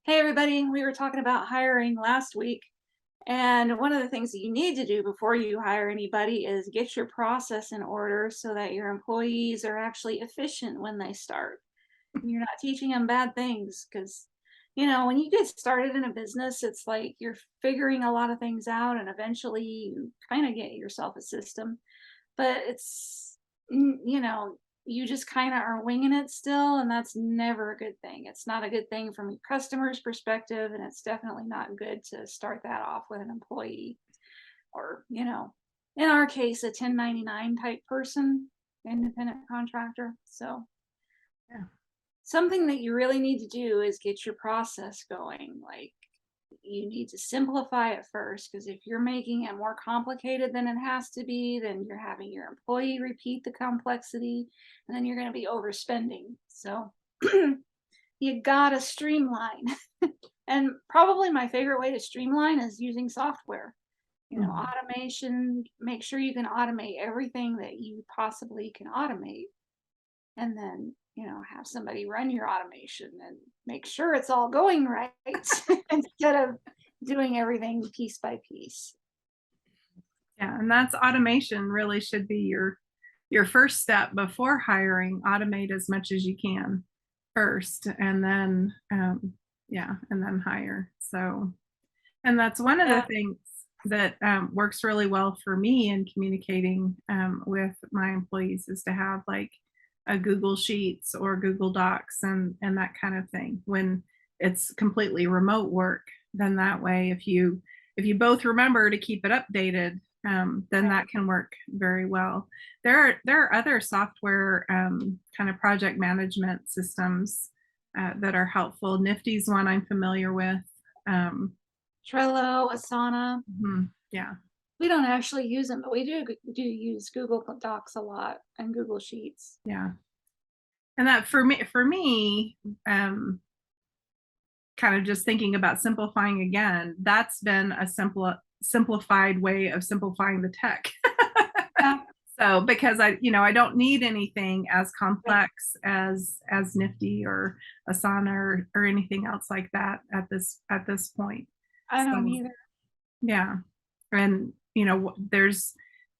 Hey everybody, we were talking about hiring last week, and one of the things that you need to do before you hire anybody is get your process in order so that your employees are actually efficient when they start. You're not teaching them bad things because, when you get started in a business, it's like you're figuring a lot of things out, and eventually you kind of get yourself a system. But you just kind of are winging it still, and that's never a good thing. It's not a good thing from your customer's perspective, and it's definitely not good to start that off with an employee or, in our case, a 1099 type person, independent contractor. So, Yeah. something that you really need to do is get your process going. Like, you need to simplify it first, because if you're making it more complicated than it has to be, then you're having your employee repeat the complexity, and then you're going to be overspending. So you gotta streamline. And probably my favorite way to streamline is using software. Mhm. Automation, make sure you can automate everything that you possibly can automate, and then have somebody run your automation and make sure it's all going right instead of doing everything piece by piece. Yeah, and that's automation really should be your first step before hiring. Automate as much as you can first, and then yeah, and then hire. So, and that's one of the Yeah. things that works really well for me in communicating with my employees is to have like a Google Sheets or Google Docs and that kind of thing. When it's completely remote work, then that way, if you both remember to keep it updated, then Right. that can work very well. There are other software kind of project management systems that are helpful. Nifty's one I'm familiar with. Um, Trello, Asana. yeah, We don't actually use them, but we do use Google Docs a lot and Google Sheets. yeah. And that for me, kind of just thinking about simplifying again, that's been a simplified way of simplifying the tech. Yeah. So because I don't need anything as Right. complex as Nifty or Asana or anything else like that at this point. I don't So either. yeah, and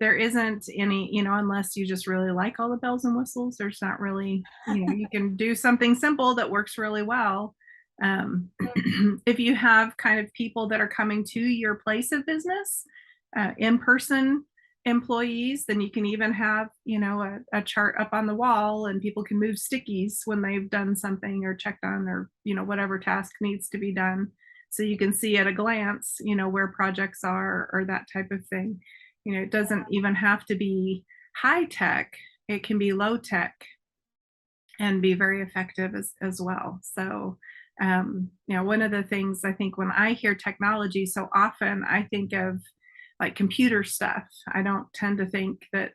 there isn't any, unless you just really like all the bells and whistles, there's not really, you can do something simple that works really well. um, if you have kind of people that are coming to your place of business, in-person employees, then you can even have a chart up on the wall, and people can move stickies when they've done something or checked on, or whatever task needs to be done, so you can see at a glance where projects are or that type of thing. It doesn't even have to be high tech, it can be low tech and be very effective as well. So one of the things I think when I hear technology, so often I think of like computer stuff. I don't tend to think that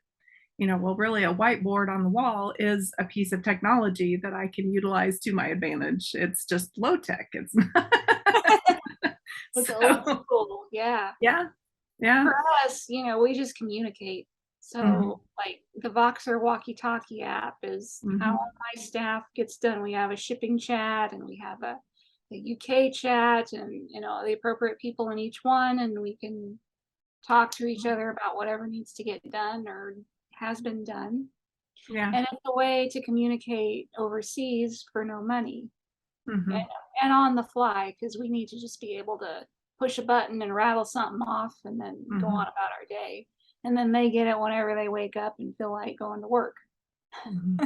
well, really a whiteboard on the wall is a piece of technology that I can utilize to my advantage. It's just low tech. It's not. It's old So school. Yeah. yeah, yeah. For us, we just communicate. So, Mhm, like, the Voxer walkie-talkie app is how mhm, my staff gets done. We have a shipping chat, and we have a UK chat, and the appropriate people in each one, and we can talk to each other about whatever needs to get done or has been done. yeah, And it's a way to communicate overseas for no money, and, mhm, and on the fly, because we need to just be able to push a button and rattle something off and then go on mhm, about our day. And then they get it whenever they wake up and feel like going to work. mhm.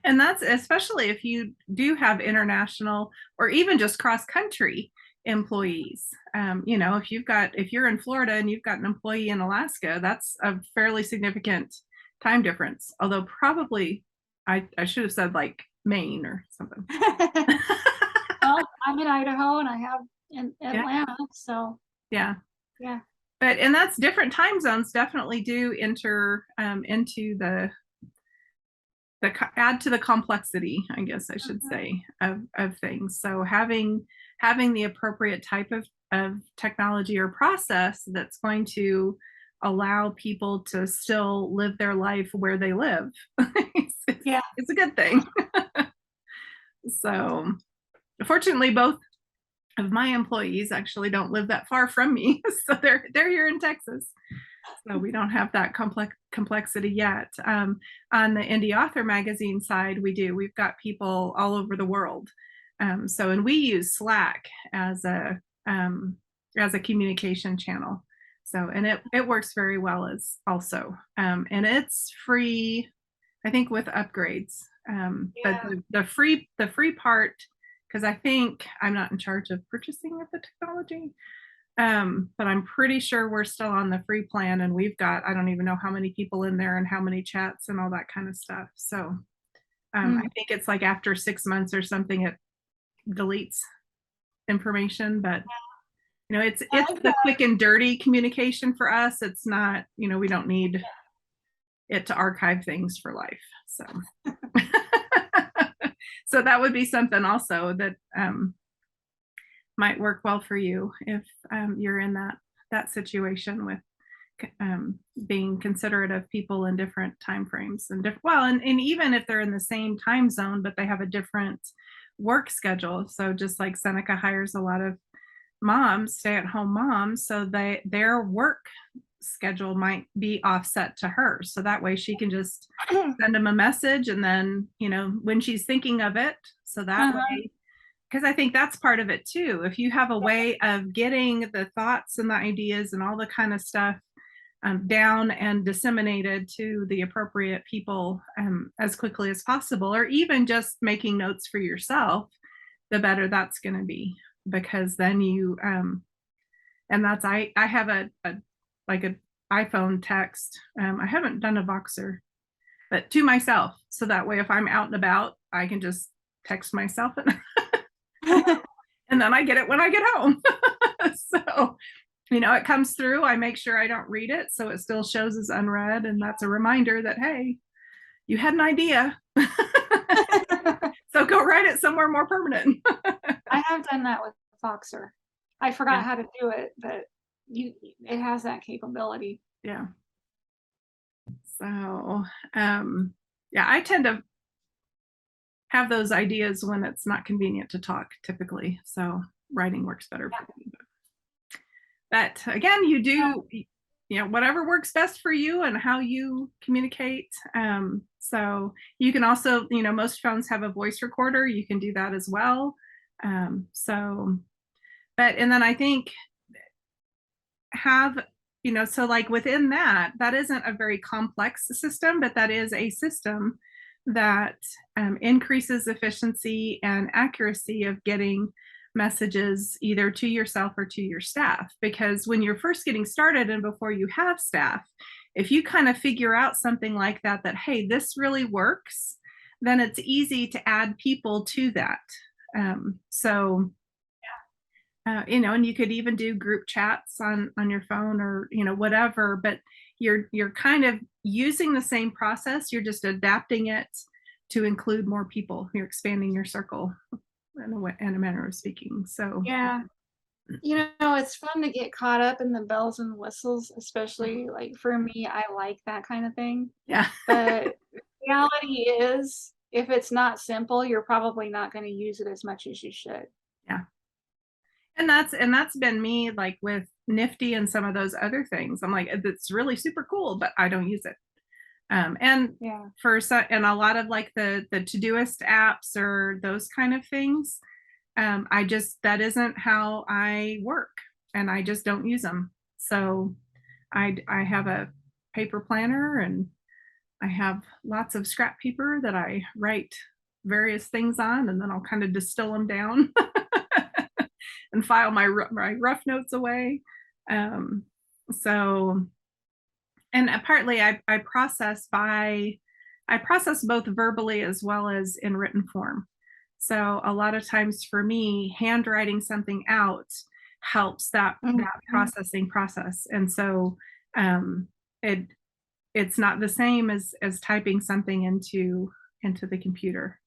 And that's especially if you do have international or even just cross country employees. If you're in Florida and you've got an employee in Alaska, that's a fairly significant time difference. Although probably I should have said like Maine or something. Well, I'm in Idaho and I have in Yeah, Atlanta, so yeah. yeah. And that's different time zones definitely do enter into add to the complexity, I guess I should Mhm. say, of things. So having the appropriate type of technology or process that's going to allow people to still live their life where they live, it's, Yeah. it's a good thing. So fortunately, both of my employees actually don't live that far from me. So they're here in Texas. So we don't have that complexity yet. On the Indie Author Magazine side, we do. We've got people all over the world. And we use Slack as a communication channel. So, and it works very well as also, and it's free, I think, with upgrades. But the free part, because I think I'm not in charge of purchasing of the technology, but I'm pretty sure we're still on the free plan, and we've got, I don't even know how many people in there and how many chats and all that kind of stuff. So I think it's like after 6 months or something, it deletes information, but it's the quick and dirty communication for us. It's not, we don't need it to archive things for life. So so that would be something also that might work well for you if you're in that situation with being considerate of people in different time frames and and even if they're in the same time zone, but they have a different work schedule. So just like Seneca hires a lot of moms, stay-at-home moms, so their work schedule might be offset to her, so that way she can just send them a message, and then when she's thinking of it, so that way, because I think that's part of it too. If you have a way of getting the thoughts and the ideas and all the kind of stuff down and disseminated to the appropriate people as quickly as possible, or even just making notes for yourself, the better that's going to be, because then you and that's I have a like an iPhone text. I haven't done a Voxer, but to myself, so that way if I'm out and about, I can just text myself and and then I get it when I get home. So it comes through, I make sure I don't read it, so it still shows as unread, and that's a reminder that, hey, you had an idea. So go write it somewhere more permanent. I have done that with Voxer. I forgot how to do it, but it has that capability. Yeah. So I tend to have those ideas when it's not convenient to talk, typically. So writing works better for me. But again, you do whatever works best for you and how you communicate. So you can also, most phones have a voice recorder. You can do that as well. And then I think so like within that isn't a very complex system, but that is a system that increases efficiency and accuracy of getting messages either to yourself or to your staff. Because when you're first getting started and before you have staff, if you kind of figure out something like that, hey, this really works, then it's easy to add people to that. And you could even do group chats on your phone or whatever, but you're kind of using the same process, you're just adapting it to include more people. You're expanding your circle in a manner of speaking. So it's fun to get caught up in the bells and whistles, especially like for me, I like that kind of thing. Yeah. But reality is, if it's not simple, you're probably not going to use it as much as you should. Yeah. And that's been me, like with Nifty and some of those other things. I'm like, it's really super cool, but I don't use it. And a lot of like the Todoist apps or those kind of things, that isn't how I work, and I just don't use them. So I have a paper planner, and I have lots of scrap paper that I write various things on, and then I'll kind of distill them down and file my rough notes away. And partly I process both verbally as well as in written form. So a lot of times for me, handwriting something out helps that processing process. And so it's not the same as typing something into the computer.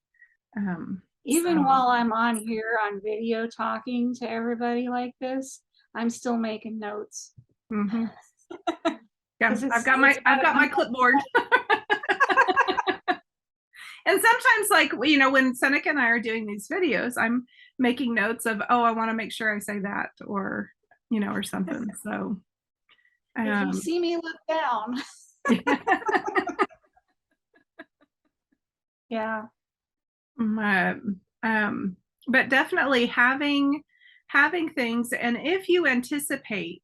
Even while I'm on here on video talking to everybody like this, I'm still making notes. Mm-hmm. Yeah, I've got my clipboard. And sometimes, like, when Seneca and I are doing these videos, I'm making notes of, oh, I want to make sure I say that, or, or something. So, If you see me look down. Yeah. But definitely having things, and if you anticipate,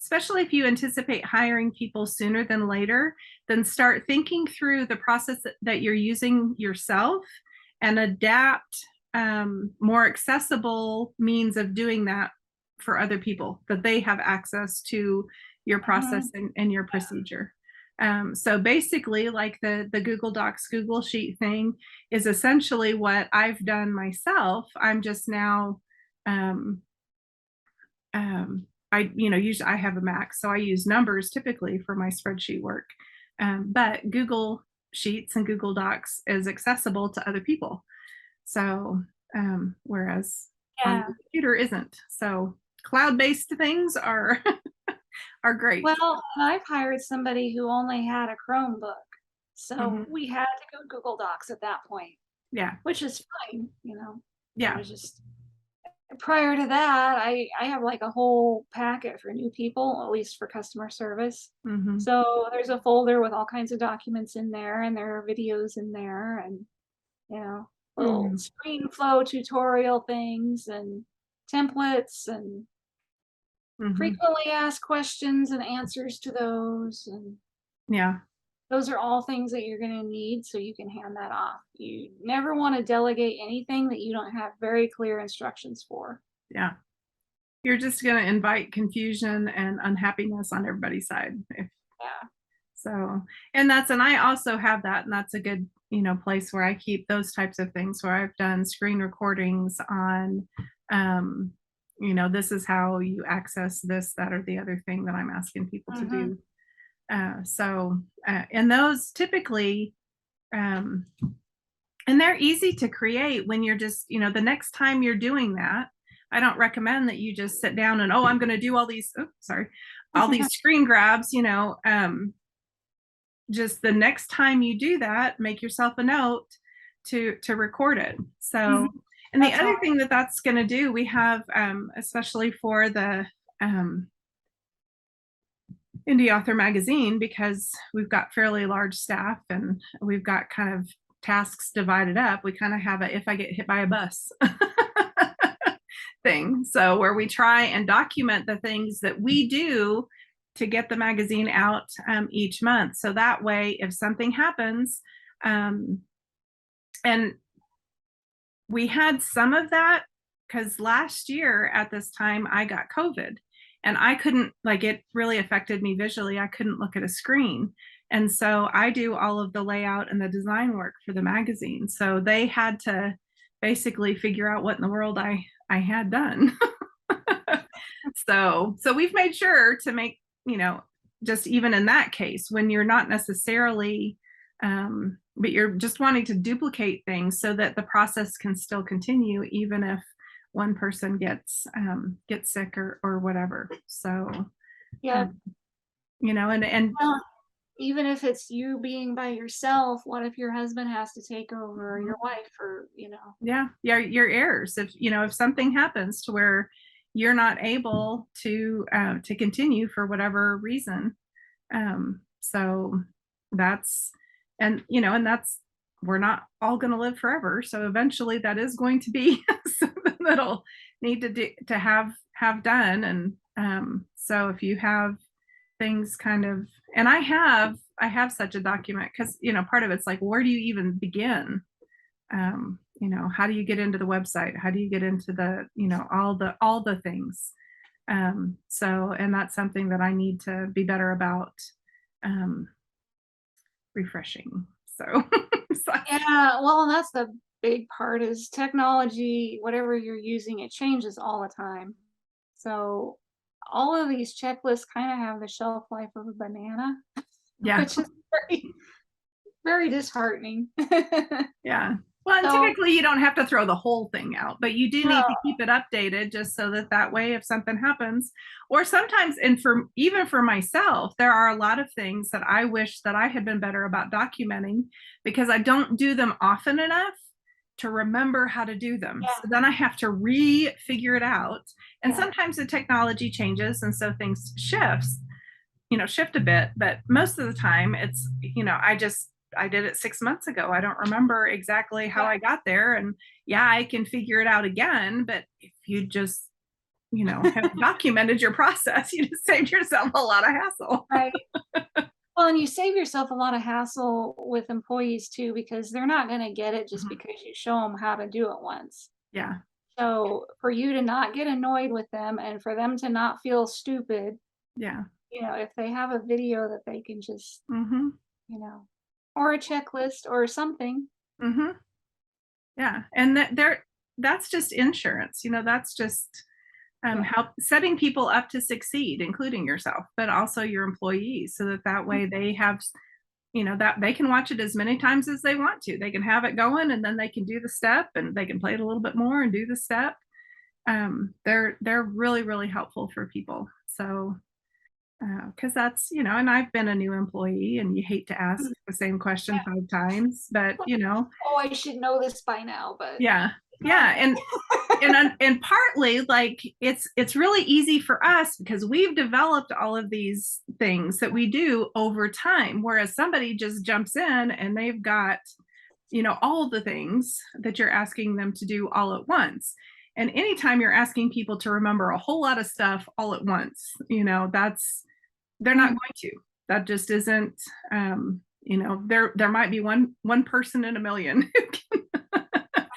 especially if you anticipate hiring people sooner than later, then start thinking through the process that you're using yourself and adapt more accessible means of doing that for other people, that they have access to your process and your procedure. So basically, like the Google Docs, Google Sheet thing is essentially what I've done myself. I'm just now, usually I have a Mac, so I use numbers typically for my spreadsheet work. But Google Sheets and Google Docs is accessible to other people. So, whereas on the computer isn't. So cloud-based things are are great. Well, I've hired somebody who only had a Chromebook, so we had to go Google Docs at that point. Yeah. Which is fine, Yeah. It was just prior to that, I have like a whole packet for new people, at least for customer service. So there's a folder with all kinds of documents in there, and there are videos in there, and little screen flow tutorial things and templates and frequently asked questions and answers to those. And yeah, those are all things that you're going to need so you can hand that off. You never want to delegate anything that you don't have very clear instructions for. Yeah. You're just going to invite confusion and unhappiness on everybody's side. Yeah. So, and I also have that, and that's a good, place where I keep those types of things, where I've done screen recordings on, this is how you access this, that, or the other thing that I'm asking people to do. And those typically, and they're easy to create when you're just, the next time you're doing that, I don't recommend that you just sit down and, I'm going to do all these, all these screen grabs, just the next time you do that, make yourself a note to record it. So, and the other thing that's going to do, we have, especially for the, Indie Author Magazine, because we've got fairly large staff and we've got kind of tasks divided up, we kind of have a if I get hit by a bus thing. So where we try and document the things that we do to get the magazine out each month. So that way, if something happens, and we had some of that because last year at this time I got COVID. And I couldn't, it really affected me visually. I couldn't look at a screen. And so I do all of the layout and the design work for the magazine. So they had to basically figure out what in the world I had done. So we've made sure to make, just even in that case, when you're not necessarily, but you're just wanting to duplicate things so that the process can still continue, even if one person gets sick or whatever. So yeah, and well, even if it's you being by yourself, what if your husband has to take over, or your wife, or yeah, your heirs, if something happens to where you're not able to continue for whatever reason, so that's, and that's, we're not all going to live forever. So eventually that is going to be something that'll need to have done. And so if you have things kind of, and I have such a document, because part of it's like, where do you even begin? How do you get into the website? How do you get into the, all the things? So, and that's something that I need to be better about refreshing. So yeah, well, that's the big part, is technology, whatever you're using, it changes all the time. So all of these checklists kind of have the shelf life of a banana, yeah, which is very, very disheartening. yeah. Well, and So, typically you don't have to throw the whole thing out, but you do need no, to keep it updated just so that that way if something happens, or sometimes, and for even for myself, there are a lot of things that I wish that I had been better about documenting because I don't do them often enough to remember how to do them. yeah, So then I have to re-figure it out. And yeah, sometimes the technology changes and so things shift a bit, but most of the time it's, I did it 6 months ago. I don't remember exactly how yeah, I got there. And yeah, I can figure it out again. But if you just, have documented your process, you just saved yourself a lot of hassle. right. Well, and you save yourself a lot of hassle with employees too, because they're not gonna get it just Mhm. because you show them how to do it once. Yeah. So, for you to not get annoyed with them and for them to not feel stupid, Yeah. if they have a video that they can just, Hmm. you know or a checklist or something. Hmm. Yeah. And that's just insurance, that's just Yeah. help setting people up to succeed, including yourself, but also your employees, so that Mm, way they have that they can watch it as many times as they want to. They can have it going and then they can do the step and they can play it a little bit more and do the step. They're really, really helpful for people. So because that's, and I've been a new employee and you hate to ask mm, the same question yeah. 5 times, but Oh, I should know this by now, but yeah. Yeah. darn And partly like it's really easy for us because we've developed all of these things that we do over time, whereas somebody just jumps in and they've got all the things that you're asking them to do all at once. And anytime you're asking people to remember a whole lot of stuff all at once, that's they're not Mm, going to. That just isn't. There might be one person in a million who can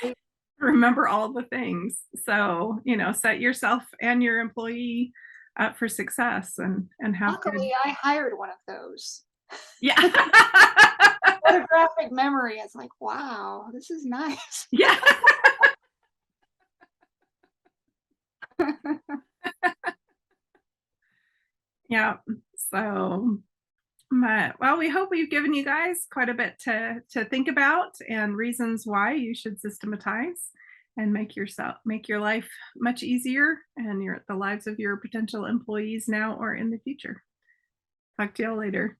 right. remember all the things. So set yourself and your employee up for success and have good. Luckily, I hired one of those. Yeah. Photographic memory, it's like, "Wow, this is nice." Yeah. Yeah. So but well, we hope we've given you guys quite a bit to think about and reasons why you should systematize and make your life much easier and the lives of your potential employees now or in the future. Talk to y'all later.